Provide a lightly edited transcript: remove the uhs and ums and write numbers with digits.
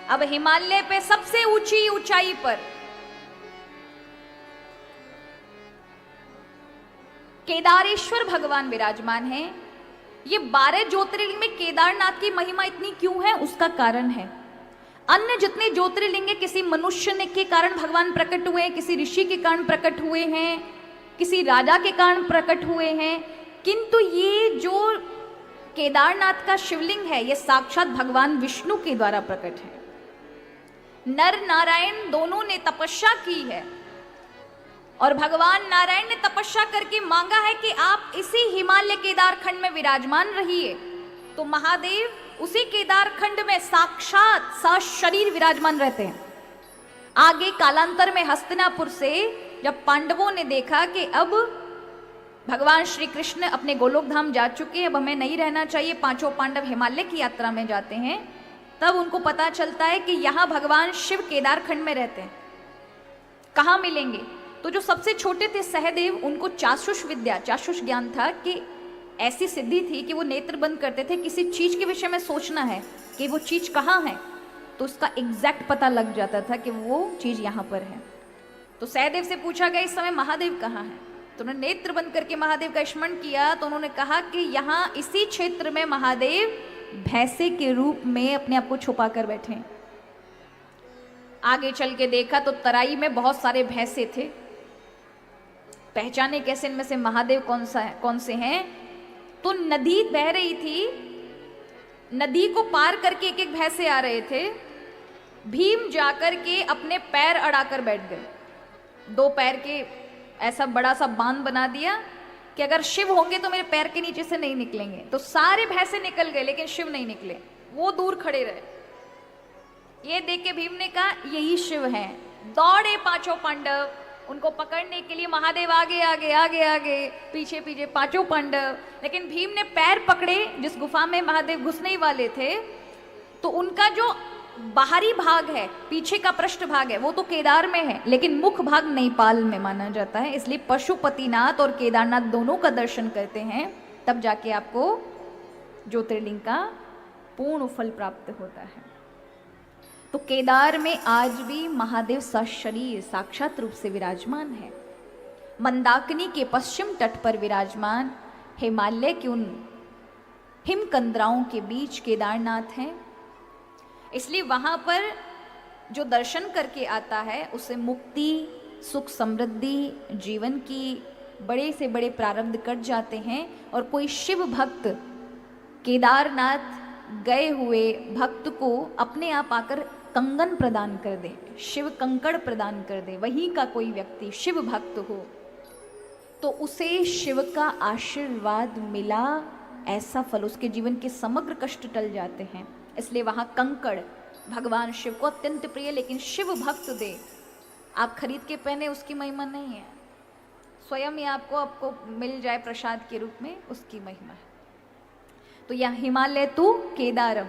अब हिमालय पे सबसे ऊंची ऊंचाई पर केदारेश्वर भगवान विराजमान हैं। ये 12 ज्योतिर्लिंग में केदारनाथ की महिमा इतनी क्यों है, उसका कारण है। अन्य जितने ज्योतिर्लिंग किसी मनुष्य ने के कारण भगवान प्रकट हुए हैं, किसी ऋषि के कारण प्रकट हुए हैं, किसी राजा के कारण प्रकट हुए हैं, किंतु ये जो केदारनाथ का शिवलिंग है ये साक्षात भगवान विष्णु के द्वारा प्रकट है। नर नारायण दोनों ने तपस्या की है और भगवान नारायण ने तपस्या करके मांगा है कि आप इसी हिमालय केदार खंड में विराजमान रहिए। तो महादेव उसी केदार खंड में साक्षात सशरीर विराजमान रहते हैं। आगे कालांतर में हस्तिनापुर से जब पांडवों ने देखा कि अब भगवान श्री कृष्ण अपने गोलोक धाम जा चुके हैं, अब हमें नहीं रहना चाहिए, पांचों पांडव हिमालय की यात्रा में जाते हैं, तब उनको पता चलता है कि यहाँ भगवान शिव केदार खंड में रहते हैं। कहाँ मिलेंगे? तो जो सबसे छोटे थे सहदेव, उनको चाक्षुष विद्या, चाक्षुष ज्ञान था कि ऐसी सिद्धि थी कि वो नेत्र बंद करते थे, किसी चीज के विषय में सोचना है कि वो चीज कहाँ है तो उसका एग्जैक्ट पता लग जाता था कि वो चीज यहाँ पर है। तो सहदेव से पूछा गया इस समय महादेव कहाँ है, तो उन्होंने नेत्र बंद करके महादेव का स्मरण किया। तो उन्होंने कहा कि यहाँ इसी क्षेत्र में महादेव भैंसे के रूप में अपने आप को छुपा कर बैठे। आगे चल के देखा तो तराई में बहुत सारे भैंसे थे। पहचाने कैसे इनमें से महादेव कौन से हैं? तो नदी बह रही थी, नदी को पार करके एक एक भैंसे आ रहे थे। भीम जाकर के अपने पैर अड़ाकर बैठ गए, दो पैर के ऐसा बड़ा सा बांध बना दिया कि अगर शिव होंगे तो मेरे पैर के नीचे से नहीं निकलेंगे। तो सारे भैंसे निकल गए लेकिन शिव नहीं निकले, वो दूर खड़े रहे। ये देख के भीम ने कहा यही शिव हैं। दौड़े पांचों पांडव उनको पकड़ने के लिए, महादेव आगे आगे आगे आगे, पीछे पीछे पांचों पांडव। लेकिन भीम ने पैर पकड़े जिस गुफा में महादेव घुसने ही वाले थे, तो उनका जो बाहरी भाग है, पीछे का पृष्ठ भाग है, वो तो केदार में है, लेकिन मुख भाग नेपाल में माना जाता है। इसलिए पशुपतिनाथ और केदारनाथ दोनों का दर्शन करते हैं, तब जाके आपको ज्योतिर्लिंग का पूर्ण फल प्राप्त होता है। तो केदार में आज भी महादेव सशरीर साक्षात रूप से विराजमान है। मंदाकिनी के पश्चिम तट पर विराजमान हिमालय के उन हिमकंदराओं के बीच केदारनाथ है। इसलिए वहां पर जो दर्शन करके आता है उसे मुक्ति, सुख, समृद्धि, जीवन की बड़े से बड़े प्रारब्ध कट जाते हैं। और कोई शिव भक्त केदारनाथ गए हुए भक्त को अपने आप आकर कंगन प्रदान कर दे, शिव कंकड़ प्रदान कर दे, वहीं का कोई व्यक्ति शिव भक्त हो तो उसे शिव का आशीर्वाद मिला, ऐसा फल, उसके जीवन के समग्र कष्ट टल जाते हैं। इसलिए वहाँ कंकड़ भगवान शिव को अत्यंत प्रिय। लेकिन शिव भक्त दे, आप खरीद के पहने, उसकी महिमा नहीं है, स्वयं ही आपको मिल जाए प्रसाद के रूप में, उसकी महिमा है। तो यह हिमालय तू केदारम